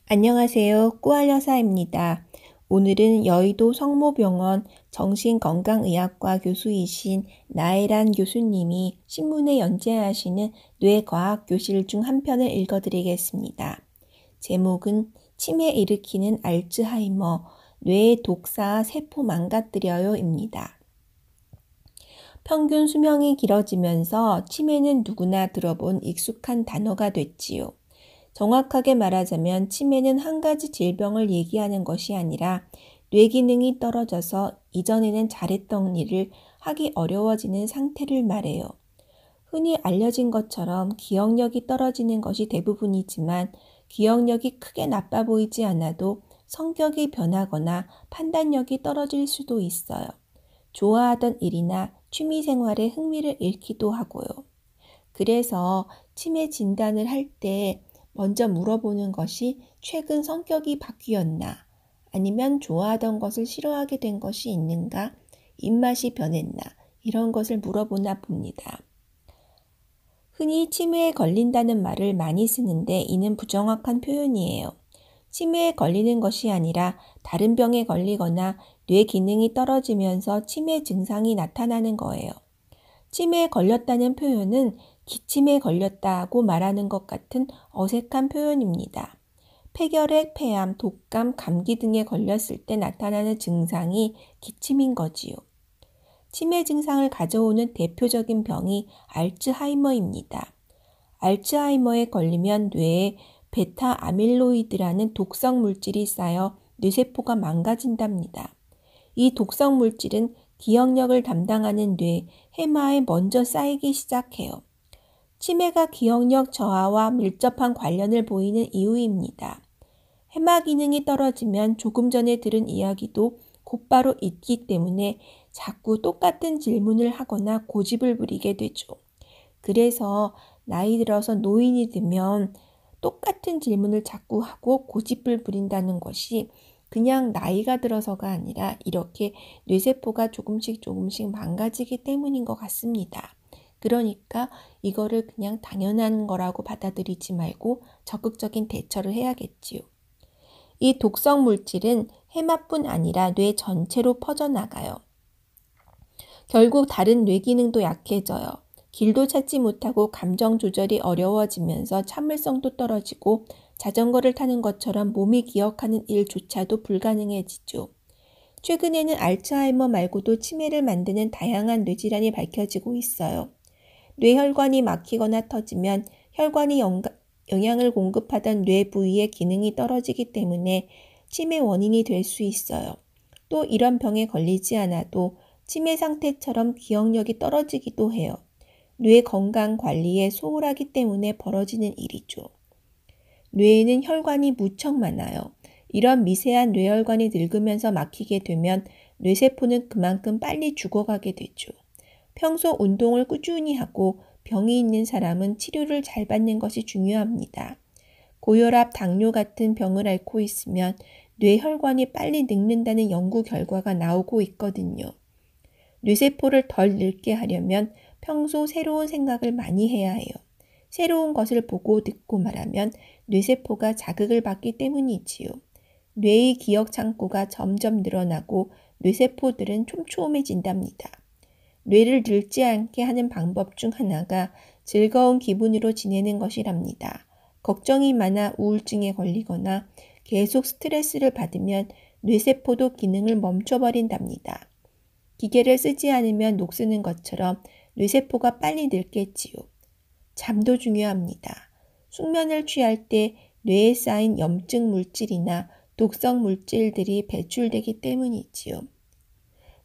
안녕하세요. 꾸알여사입니다. 오늘은 여의도 성모병원 정신건강의학과 교수이신 나혜란 교수님이 신문에 연재하시는 뇌과학 교실 중 한 편을 읽어드리겠습니다. 제목은 치매 일으키는 알츠하이머, 뇌의 독사 세포 망가뜨려요입니다. 평균 수명이 길어지면서 치매는 누구나 들어본 익숙한 단어가 됐지요. 정확하게 말하자면 치매는 한 가지 질병을 얘기하는 것이 아니라 뇌 기능이 떨어져서 이전에는 잘했던 일을 하기 어려워지는 상태를 말해요. 흔히 알려진 것처럼 기억력이 떨어지는 것이 대부분이지만 기억력이 크게 나빠 보이지 않아도 성격이 변하거나 판단력이 떨어질 수도 있어요. 좋아하던 일이나 취미 생활에 흥미를 잃기도 하고요. 그래서 치매 진단을 할 때 먼저 물어보는 것이 최근 성격이 바뀌었나, 아니면 좋아하던 것을 싫어하게 된 것이 있는가, 입맛이 변했나, 이런 것을 물어보나 봅니다. 흔히 치매에 걸린다는 말을 많이 쓰는데 이는 부정확한 표현이에요. 치매에 걸리는 것이 아니라 다른 병에 걸리거나 뇌 기능이 떨어지면서 치매 증상이 나타나는 거예요. 치매에 걸렸다는 표현은 기침에 걸렸다고 말하는 것 같은 어색한 표현입니다. 폐결핵, 폐암, 독감, 감기 등에 걸렸을 때 나타나는 증상이 기침인 거지요. 치매 증상을 가져오는 대표적인 병이 알츠하이머입니다. 알츠하이머에 걸리면 뇌에 베타 아밀로이드라는 독성 물질이 쌓여 뇌세포가 망가진답니다. 이 독성 물질은 기억력을 담당하는 뇌, 해마에 먼저 쌓이기 시작해요. 치매가 기억력 저하와 밀접한 관련을 보이는 이유입니다. 해마 기능이 떨어지면 조금 전에 들은 이야기도 곧바로 잊기 때문에 자꾸 똑같은 질문을 하거나 고집을 부리게 되죠. 그래서 나이 들어서 노인이 되면 똑같은 질문을 자꾸 하고 고집을 부린다는 것이 그냥 나이가 들어서가 아니라 이렇게 뇌세포가 조금씩 망가지기 때문인 것 같습니다. 그러니까 이거를 그냥 당연한 거라고 받아들이지 말고 적극적인 대처를 해야겠지요. 이 독성 물질은 해마뿐 아니라 뇌 전체로 퍼져나가요. 결국 다른 뇌 기능도 약해져요. 길도 찾지 못하고 감정 조절이 어려워지면서 참을성도 떨어지고 자전거를 타는 것처럼 몸이 기억하는 일조차도 불가능해지죠. 최근에는 알츠하이머 말고도 치매를 만드는 다양한 뇌질환이 밝혀지고 있어요. 뇌혈관이 막히거나 터지면 혈관이 영양을 공급하던 뇌 부위의 기능이 떨어지기 때문에 치매 원인이 될 수 있어요. 또 이런 병에 걸리지 않아도 치매 상태처럼 기억력이 떨어지기도 해요. 뇌 건강 관리에 소홀하기 때문에 벌어지는 일이죠. 뇌에는 혈관이 무척 많아요. 이런 미세한 뇌혈관이 늙으면서 막히게 되면 뇌세포는 그만큼 빨리 죽어가게 되죠. 평소 운동을 꾸준히 하고 병이 있는 사람은 치료를 잘 받는 것이 중요합니다. 고혈압, 당뇨 같은 병을 앓고 있으면 뇌혈관이 빨리 늙는다는 연구 결과가 나오고 있거든요. 뇌세포를 덜 늙게 하려면 평소 새로운 생각을 많이 해야 해요. 새로운 것을 보고 듣고 말하면 뇌세포가 자극을 받기 때문이지요. 뇌의 기억 창고가 점점 늘어나고 뇌세포들은 촘촘해진답니다. 뇌를 늙지 않게 하는 방법 중 하나가 즐거운 기분으로 지내는 것이랍니다. 걱정이 많아 우울증에 걸리거나 계속 스트레스를 받으면 뇌세포도 기능을 멈춰버린답니다. 기계를 쓰지 않으면 녹쓰는 것처럼 뇌세포가 빨리 늙겠지요. 잠도 중요합니다. 숙면을 취할 때 뇌에 쌓인 염증 물질이나 독성 물질들이 배출되기 때문이지요.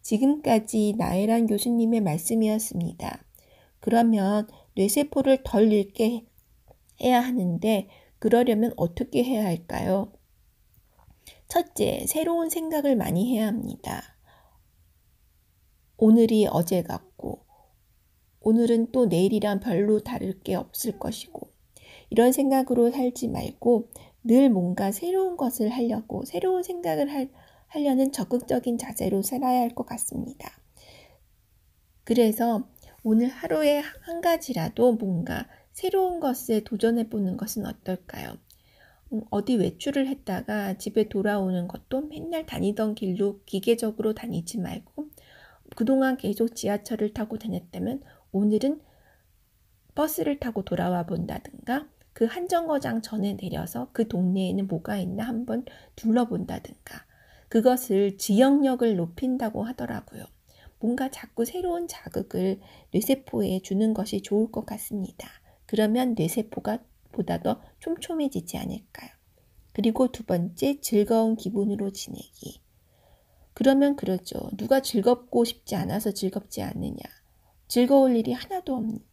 지금까지 나혜란 교수님의 말씀이었습니다. 그러면 뇌세포를 덜 늙게 해야 하는데 그러려면 어떻게 해야 할까요? 첫째, 새로운 생각을 많이 해야 합니다. 오늘이 어제 같고 오늘은 또 내일이랑 별로 다를 게 없을 것이고 이런 생각으로 살지 말고 늘 뭔가 새로운 것을 하려고 새로운 생각을 하려는 적극적인 자세로 살아야 할 것 같습니다. 그래서 오늘 하루에 한 가지라도 뭔가 새로운 것에 도전해 보는 것은 어떨까요? 어디 외출을 했다가 집에 돌아오는 것도 맨날 다니던 길로 기계적으로 다니지 말고 그동안 계속 지하철을 타고 다녔다면 오늘은 버스를 타고 돌아와 본다든가 그 한 정거장 전에 내려서 그 동네에는 뭐가 있나 한번 둘러본다든가 그것을 지역력을 높인다고 하더라고요. 뭔가 자꾸 새로운 자극을 뇌세포에 주는 것이 좋을 것 같습니다. 그러면 뇌세포가 보다 더 촘촘해지지 않을까요? 그리고 두 번째, 즐거운 기분으로 지내기. 그러면 그러죠. 누가 즐겁고 싶지 않아서 즐겁지 않느냐. 즐거울 일이 하나도 없는데.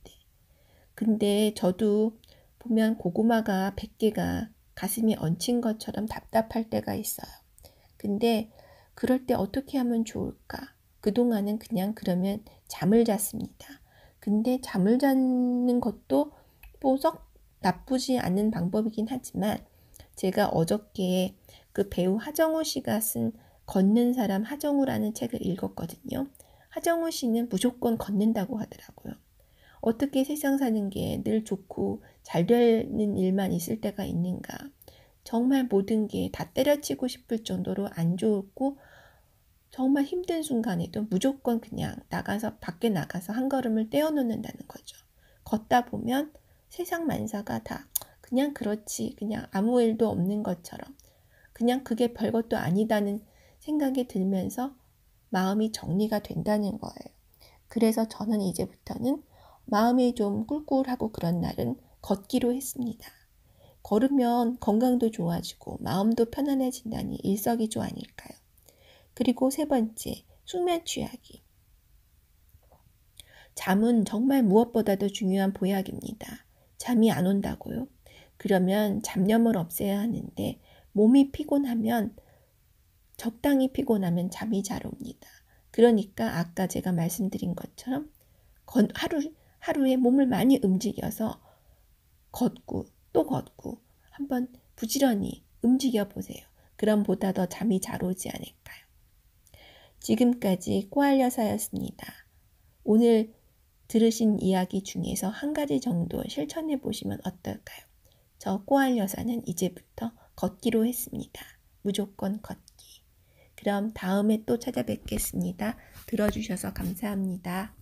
근데 저도 보면 고구마가 100개가 가슴이 얹힌 것처럼 답답할 때가 있어요. 근데 그럴 때 어떻게 하면 좋을까? 그동안은 그냥 그러면 잠을 잤습니다. 근데 잠을 자는 것도 뭐 썩 나쁘지 않은 방법이긴 하지만 제가 어저께 그 배우 하정우 씨가 쓴 걷는 사람 하정우라는 책을 읽었거든요. 하정우 씨는 무조건 걷는다고 하더라고요. 어떻게 세상 사는 게 늘 좋고 잘 되는 일만 있을 때가 있는가. 정말 모든 게 다 때려치고 싶을 정도로 안 좋고 정말 힘든 순간에도 무조건 그냥 밖에 나가서 한 걸음을 떼어놓는다는 거죠. 걷다 보면 세상 만사가 다 그냥 그렇지, 그냥 아무 일도 없는 것처럼 그냥 그게 별것도 아니다는 생각이 들면서 마음이 정리가 된다는 거예요. 그래서 저는 이제부터는 마음이 좀 꿀꿀하고 그런 날은 걷기로 했습니다. 걸으면 건강도 좋아지고 마음도 편안해진다니 일석이조 아닐까요? 그리고 세 번째, 숙면 취하기. 잠은 정말 무엇보다도 중요한 보약입니다. 잠이 안 온다고요? 그러면 잡념을 없애야 하는데 몸이 피곤하면 적당히 피곤하면 잠이 잘 옵니다. 그러니까 아까 제가 말씀드린 것처럼 하루에 몸을 많이 움직여서 걷고 또 걷고 한번 부지런히 움직여 보세요. 그럼 보다 더 잠이 잘 오지 않을까요? 지금까지 꼬알 여사였습니다. 오늘 들으신 이야기 중에서 한 가지 정도 실천해 보시면 어떨까요? 저 꼬알 여사는 이제부터 걷기로 했습니다. 무조건 걷기. 그럼 다음에 또 찾아뵙겠습니다. 들어주셔서 감사합니다.